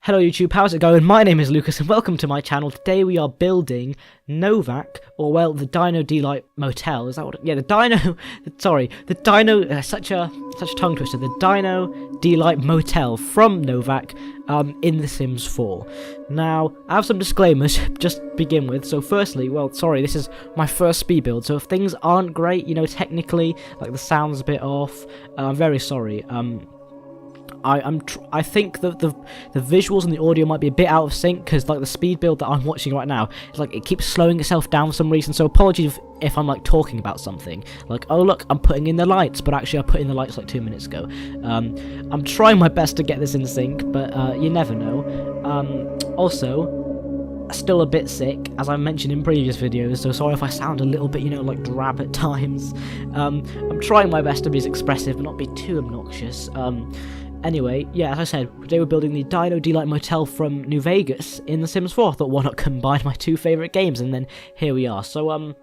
Hello YouTube, how's it going? My name is Lucas and welcome to my channel. Today we are building Novac, or well, the Dino Dee-lite Motel. Is that what? Yeah, the Dino. Sorry, the Dino. Such a tongue twister. The Dino Dee-lite Motel from Novac, in The Sims 4. Now, I have some disclaimers just to begin with. So, firstly, well, sorry, this is my first speed build. So if things aren't great, you know, technically, like the sound's a bit off, I'm very sorry. I think the visuals and the audio might be a bit out of sync because like the speed build that I'm watching right now, it's like it keeps slowing itself down for some reason. So apologies if I'm like talking about something like, oh look, I'm putting in the lights, but actually I put in the lights like 2 minutes ago. I'm trying my best to get this in sync, but you never know. Also, still a bit sick, as I mentioned in previous videos, so sorry if I sound a little bit, you know, like drab at times. I'm trying my best to be as expressive but not be too obnoxious. Anyway, yeah, as I said, today we're building the Dino Dee-lite Motel from New Vegas in The Sims 4. I thought, why not combine my two favourite games, and then here we are. So,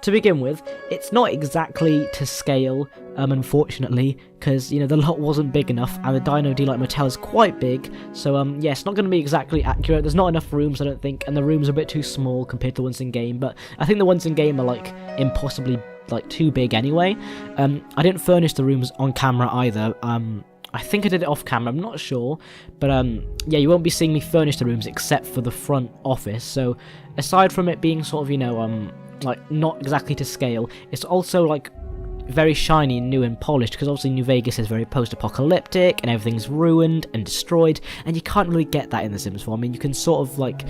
to begin with, it's not exactly to scale, unfortunately, because, you know, the lot wasn't big enough, and the Dino Dee-lite Motel is quite big, so, yeah, it's not going to be exactly accurate. There's not enough rooms, I don't think, and the rooms are a bit too small compared to the ones in-game, but I think the ones in-game are, like, impossibly, like, too big anyway. I didn't furnish the rooms on camera either. I think I did it off camera, I'm not sure, but yeah, you won't be seeing me furnish the rooms except for the front office, so aside from it being sort of, you know, like, not exactly to scale, it's also, like, very shiny and new and polished, because obviously New Vegas is very post-apocalyptic, and everything's ruined and destroyed, and you can't really get that in The Sims 4, I mean, you can sort of, like,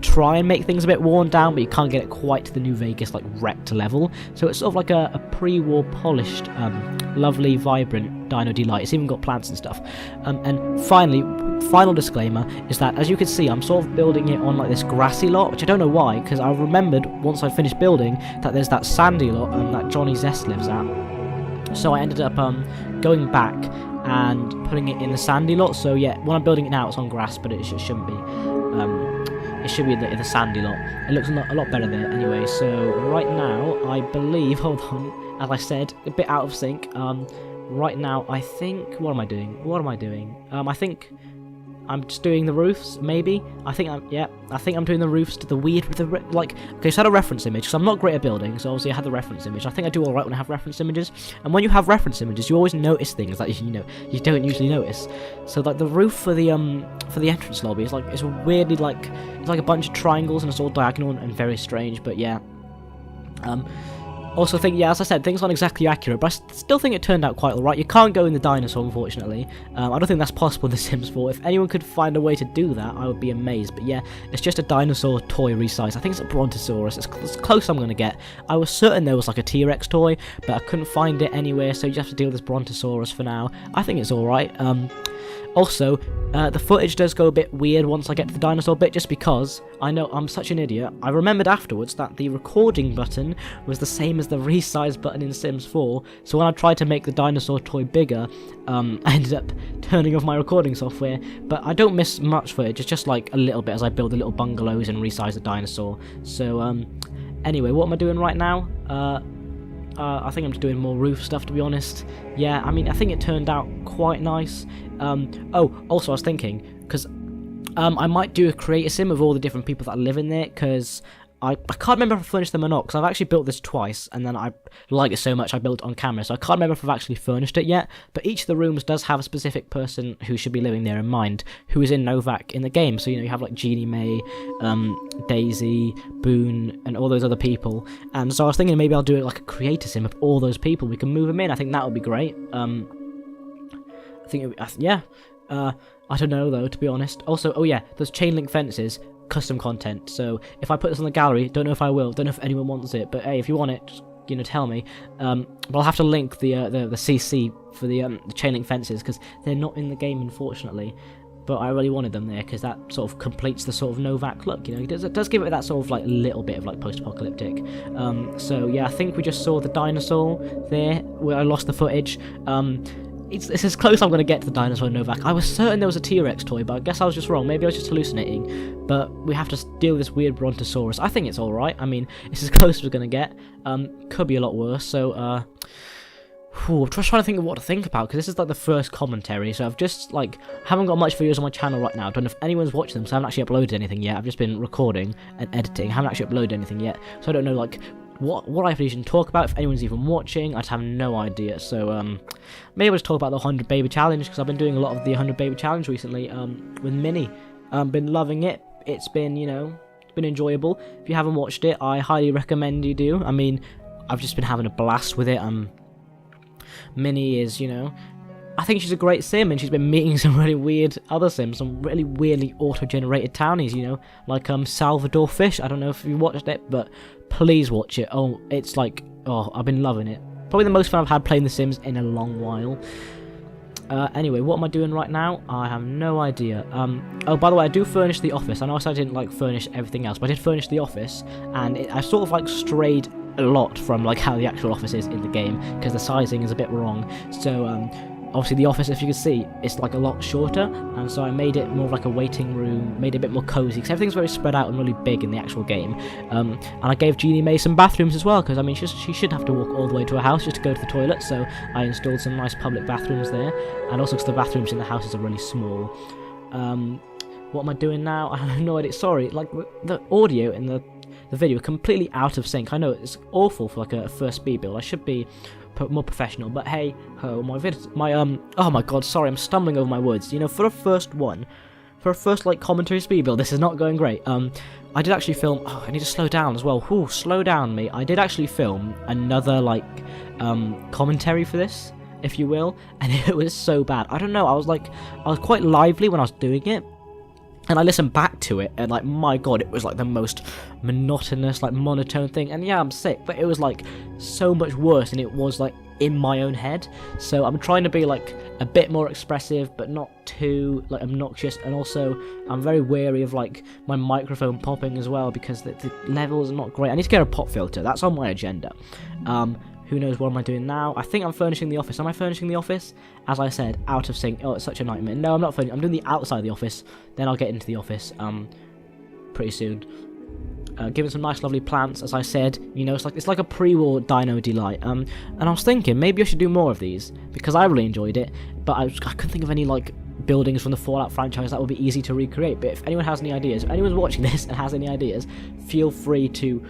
try and make things a bit worn down, but you can't get it quite to the New Vegas, like, wrecked level, so it's sort of like a pre-war polished, lovely, vibrant Dino Dee-lite. It's even got plants and stuff. And finally, final disclaimer is that, as you can see, I'm sort of building it on like this grassy lot, which I don't know why, because I remembered once I finished building that there's that sandy lot that Johnny Zest lives at. So I ended up going back and putting it in the sandy lot. So yeah, when I'm building it now, it's on grass, but it shouldn't be. It should be in the sandy lot. It looks a lot better there anyway. So right now, I believe, hold on, as I said, a bit out of sync. Right now, I think, what am I doing? I think I'm just doing the roofs, maybe. I think I'm doing the roofs to the weird with the, like, okay, so I had a reference image, because I'm not great at building, so obviously I had the reference image. I think I do alright when I have reference images, and when you have reference images, you always notice things that, you know, you don't usually notice. So, like, the roof for the entrance lobby is, like, it's weirdly, like, it's like a bunch of triangles, and it's all diagonal and very strange, but yeah. Also think, yeah, as I said, things aren't exactly accurate, but I still think it turned out quite alright. You can't go in the dinosaur, unfortunately. I don't think that's possible in The Sims 4. If anyone could find a way to do that, I would be amazed. But yeah, it's just a dinosaur toy resize. I think it's a Brontosaurus. It's as close as I'm going to get. I was certain there was like a T-Rex toy, but I couldn't find it anywhere, so you just have to deal with this Brontosaurus for now. I think it's alright. Also, the footage does go a bit weird once I get to the dinosaur bit, just because I know I'm such an idiot. I remembered afterwards that the recording button was the same as the resize button in Sims 4, so when I tried to make the dinosaur toy bigger, I ended up turning off my recording software, but I don't miss much footage, it's just like a little bit as I build the little bungalows and resize the dinosaur. So, anyway, what am I doing right now? I think I'm just doing more roof stuff, to be honest. Yeah, I mean, I think it turned out quite nice. Oh, also I was thinking, because I might do a creator sim of all the different people that live in there, because I can't remember if I furnished them or not, because I've actually built this twice, and then I like it so much I built it on camera, so I can't remember if I've actually furnished it yet, but each of the rooms does have a specific person who should be living there in mind, who is in Novac in the game. So, you know, you have like Jeannie May, Daisy, Boone, and all those other people, and so I was thinking maybe I'll do it like a creator sim of all those people. We can move them in. I think that would be great. I think yeah. I don't know though, to be honest. Also, oh yeah, there's chain link fences, custom content. So if I put this on the gallery, don't know if I will, don't know if anyone wants it, but hey, if you want it, just, you know, tell me. But I'll have to link the CC for the chain link fences, because they're not in the game, unfortunately. But I really wanted them there, because that sort of completes the sort of Novac look, you know. It does give it that sort of like little bit of like post-apocalyptic. So yeah, I think we just saw the dinosaur there, where I lost the footage. It's as close as I'm going to get to the dinosaur in Novac. I was certain there was a T-Rex toy, but I guess I was just wrong. Maybe I was just hallucinating. But we have to deal with this weird Brontosaurus. I think it's alright. I mean, it's as close as we're going to get. Could be a lot worse, so, I'm just trying to think of what to think about, because this is like the first commentary, so I've just like haven't got much videos on my channel right now. I don't know if anyone's watching them, so I haven't actually uploaded anything yet. I've just been recording and editing. I haven't actually uploaded anything yet, so I don't know like what I even talk about, if anyone's even watching. I just have no idea. So maybe I'll just talk about the 100 baby challenge, because I've been doing a lot of the 100 baby challenge recently with Minnie. Been loving it. It's been, you know, it's been enjoyable. If you haven't watched it, I highly recommend you do. I mean, I've just been having a blast with it. Minnie is, you know, I think she's a great sim, and she's been meeting some really weird other sims, some really weirdly auto-generated townies, you know, like Salvador Fish. I don't know if you watched it, but please watch it. Oh, it's like, oh, I've been loving it. Probably the most fun I've had playing The Sims in a long while. Anyway, what am I doing right now? I have no idea. Oh, by the way, I do furnish the office. I know I said I didn't like furnish everything else, but I did furnish the office, and I sort of like strayed a lot from like how the actual office is in the game, because the sizing is a bit wrong. So obviously the office, if you can see, it's like a lot shorter, and so I made it more of like a waiting room, made it a bit more cozy, because everything's very spread out and really big in the actual game. And I gave Jeannie May some bathrooms as well, because I mean she should have to walk all the way to her house just to go to the toilet, so I installed some nice public bathrooms there, and also because the bathrooms in the houses are really small. What am I doing now? I have no idea. Sorry, like the audio in the video completely out of sync. I know it's awful for like a first speed build. I should be more professional, but hey ho, oh my god, sorry, I'm stumbling over my words. You know, for a first like commentary speed build, this is not going great. I did actually film, oh, I need to slow down as well. Ooh, slow down me. I did actually film another like commentary for this, if you will, and it was so bad. I don't know, I was quite lively when I was doing it, and I listened back to it, and like, my god, it was like the most monotonous, like monotone thing. And yeah, I'm sick, but it was like so much worse, and it was like in my own head. So I'm trying to be like a bit more expressive, but not too like obnoxious. And also, I'm very wary of like my microphone popping as well, because the levels are not great. I need to get a pop filter. That's on my agenda. Who knows what am I doing now? I think I'm furnishing the office. Am I furnishing the office? As I said, out of sync. Oh, it's such a nightmare. No, I'm not furnishing. I'm doing the outside of the office. Then I'll get into the office pretty soon. Given some nice lovely plants, as I said. You know, it's like a pre-war Dino Dee-lite. And I was thinking maybe I should do more of these, because I really enjoyed it. But I couldn't think of any like buildings from the Fallout franchise that would be easy to recreate. But if anyone has any ideas, if anyone's watching this and has any ideas, feel free to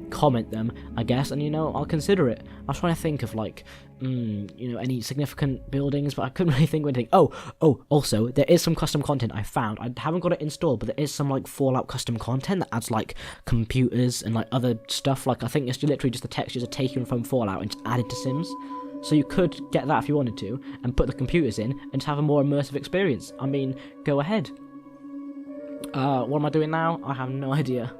comment them, I guess, and you know, I'll consider it. I was trying to think of like you know, any significant buildings, but I couldn't really think of anything. Oh, also, there is some custom content I found. I haven't got it installed, but there is some like Fallout custom content that adds like computers and like other stuff. Like I think it's literally just the textures are taken from Fallout and just added to Sims. So you could get that if you wanted to, and put the computers in, and just have a more immersive experience. I mean, go ahead. What am I doing now? I have no idea.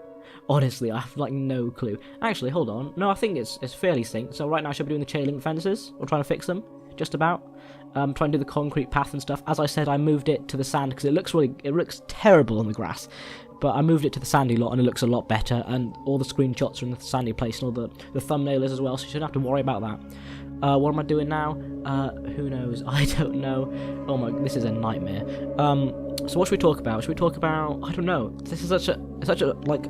Honestly, I have like no clue. Actually, hold on. No, I think it's fairly synced. So right now I should be doing the chain link fences, or trying to fix them, just about. Trying to do the concrete path and stuff. As I said, I moved it to the sand because it looks terrible on the grass. But I moved it to the sandy lot, and it looks a lot better. And all the screenshots are in the sandy place, and all the thumbnail is as well. So you shouldn't have to worry about that. What am I doing now? Who knows? I don't know. Oh my, this is a nightmare. So what should we talk about? Should we talk about? I don't know. This is such a like.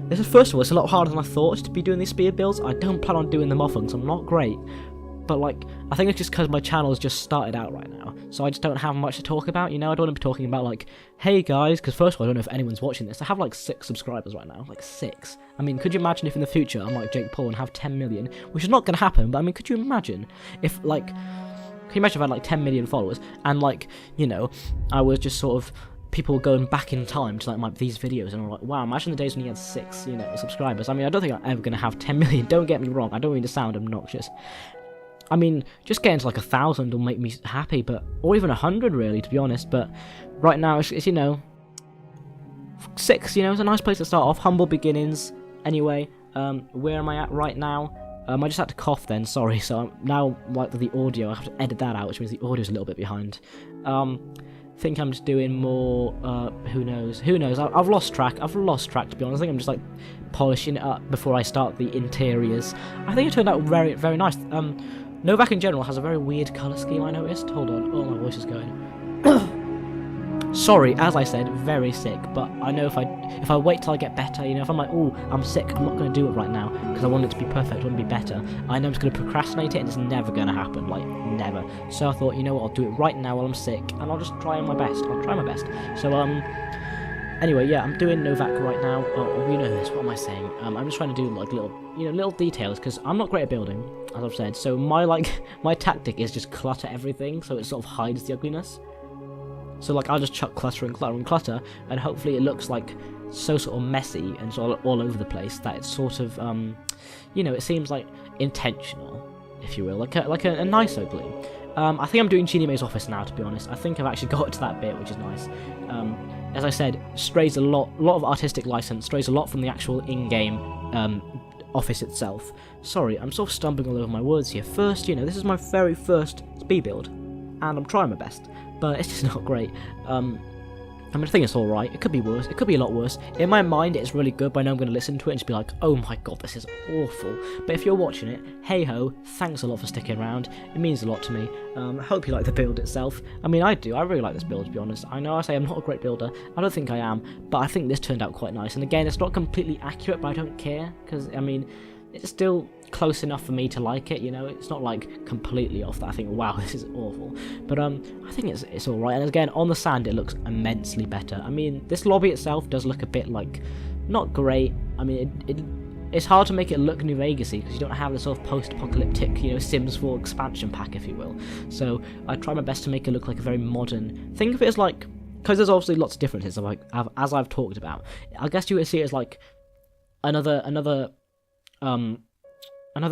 This is, first of all, it's a lot harder than I thought to be doing these speed builds. I don't plan on doing them often, because I'm not great. But like, I think it's just because my channel has just started out right now, so I just don't have much to talk about. You know, I don't want to be talking about like, hey guys, because first of all, I don't know if anyone's watching this. I have like 6 subscribers right now, like 6. I mean, could you imagine if in the future I'm like Jake Paul and have 10 million, which is not going to happen. But I mean, could you imagine if like, can you imagine if I had like 10 million followers, and like, you know, I was just sort of people going back in time to like these videos, and I'm like, wow, imagine the days when you had 6, you know, subscribers. I mean, I don't think I'm ever going to have 10 million. Don't get me wrong. I don't mean to sound obnoxious. I mean, just getting to like 1,000 will make me happy, but or even 100 really, to be honest. But right now, it's you know, 6. You know, it's a nice place to start off. Humble beginnings. Anyway, where am I at right now? I just had to cough then. Sorry. So now, like the audio, I have to edit that out, which means the audio's a little bit behind. Think I'm just doing more. Who knows? I've lost track. To be honest. I think I'm just like polishing it up before I start the interiors. I think it turned out very, very nice. Novac in general has a very weird colour scheme, I noticed. Hold on. Oh, my voice is going. Sorry, as I said, very sick, but I know if I wait till I get better, you know, if I'm like, oh, I'm sick, I'm not going to do it right now, because I want it to be perfect, I want it to be better, I know I'm just going to procrastinate it, and it's never going to happen, like, never. So I thought, you know what, I'll do it right now while I'm sick, and I'll just try my best, So, anyway, yeah, I'm doing Novac right now. Oh, you know this, what am I saying? I'm just trying to do, like, little details, because I'm not great at building, as I've said, so my tactic is just clutter everything, so it sort of hides the ugliness. So, like, I'll just chuck clutter and clutter and clutter, and hopefully it looks, like, so sort of messy and sort of all over the place that it's sort of, you know, it seems, like, intentional, if you will, like a nice ugly. I think I'm doing Genie Mae's office now, to be honest. I think I've actually got to that bit, which is nice. As I said, strays a lot of artistic license, strays a lot from the actual in-game office itself. Sorry, I'm sort of stumbling all over my words here. First, you know, this is my very first speed build, and I'm trying my best. But it's just not great. I mean, I think it's alright. It could be worse. It could be a lot worse. In my mind, it's really good, but I know I'm going to listen to it and just be like, oh my god, this is awful. But if you're watching it, hey-ho, thanks a lot for sticking around. It means a lot to me. I hope you like the build itself. I mean, I do. I really like this build, to be honest. I know I say I'm not a great builder. I don't think I am. But I think this turned out quite nice. And again, it's not completely accurate, but I don't care. Because, I mean, it's still close enough for me to like it, you know. It's not like completely off that I think, wow, this is awful, but I think it's all right. And again, on the sand it looks immensely better. I mean, this lobby itself does look a bit like not great. I mean, it's hard to make it look New Vegas-y because you don't have the sort of post-apocalyptic, you know, Sims 4 expansion pack, if you will. So I try my best to make it look like a very modern. Think of it as like, because there's obviously lots of differences, like as I've talked about. I guess you would see it as like another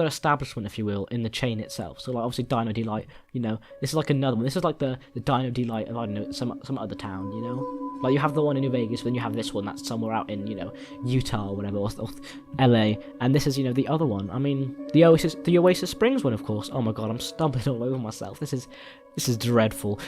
establishment, if you will, in the chain itself. So, like, obviously Dino Dee-lite, you know, this is like another one. This is like the Dino Dee-lite of, I don't know, some other town, you know? Like, you have the one in New Vegas, then you have this one that's somewhere out in, you know, Utah or whatever, or LA, and this is, you know, the other one. I mean, the Oasis Springs one, of course. Oh my god, I'm stumbling all over myself. This is dreadful.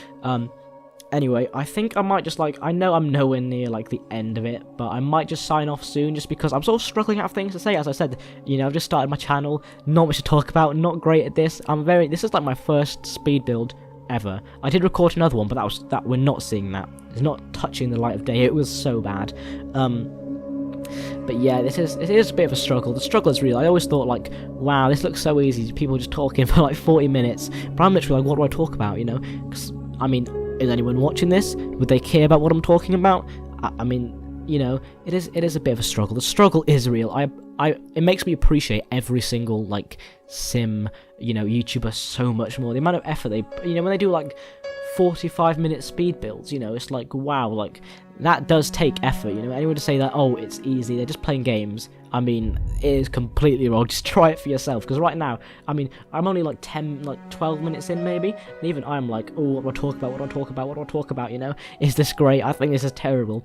Anyway, I think I might just, like, I know I'm nowhere near, like, the end of it, but I might just sign off soon, just because I'm sort of struggling out of things to say. As I said, you know, I've just started my channel, not much to talk about, not great at this. This is, like, my first speed build ever. I did record another one, but we're not seeing that. It's not touching the light of day. It was so bad. But yeah, it is a bit of a struggle. The struggle is real. I always thought, like, wow, this looks so easy. People just talking for, like, 40 minutes. But I'm literally like, what do I talk about, you know? Because, I mean, is anyone watching this? Would they care about what I'm talking about? I mean, you know, it is a bit of a struggle. The struggle is real. It makes me appreciate every single, like, sim, you know, YouTuber so much more. The amount of effort they, you know, when they do, like, 45-minute speed builds, you know, it's like, wow, like, that does take effort, you know. Anyone to say that, oh, it's easy, they're just playing games, I mean, it is completely wrong. Just try it for yourself, because right now, I mean, I'm only like 12 minutes in maybe, and even I'm like, oh, what do I talk about, you know? Is this great? I think this is terrible.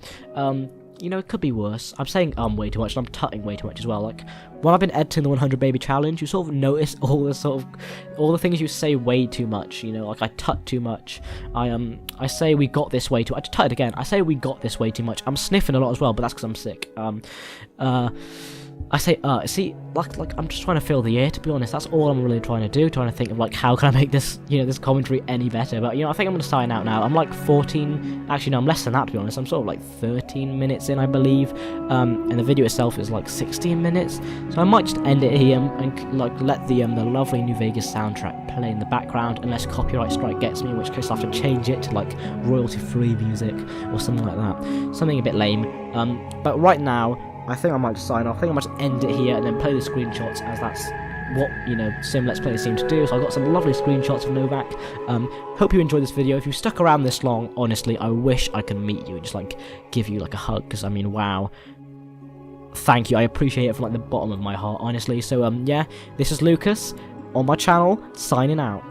You know, it could be worse. I'm saying way too much, and I'm tutting way too much as well. Like, when I've been editing the 100 Baby Challenge, you sort of notice all the things you say way too much, you know, like I tut too much. I say we got this way too much. I tutted again. I say we got this way too much. I'm sniffing a lot as well, but that's because I'm sick. I say, see, like, I'm just trying to fill the air, to be honest. That's all I'm really trying to do, trying to think of, like, how can I make this, you know, this commentary any better. But, you know, I think I'm going to sign out now. I'm, like, 14, actually, no, I'm less than that, to be honest. I'm sort of, like, 13 minutes in, I believe, and the video itself is, like, 16 minutes. So I might just end it here and like, let the lovely New Vegas soundtrack play in the background, unless copyright strike gets me, in which case I'll have to change it to, like, royalty-free music or something like that. Something a bit lame. But right now, I think I might just sign off. I think I might just end it here and then play the screenshots, as that's what, you know, Sim Let's Players seem to do. So I got some lovely screenshots of Novac. Hope you enjoyed this video. If you stuck around this long, honestly, I wish I could meet you and just, like, give you, like, a hug, because, I mean, wow. Thank you. I appreciate it from, like, the bottom of my heart, honestly. So, yeah, this is Lucas on my channel, signing out.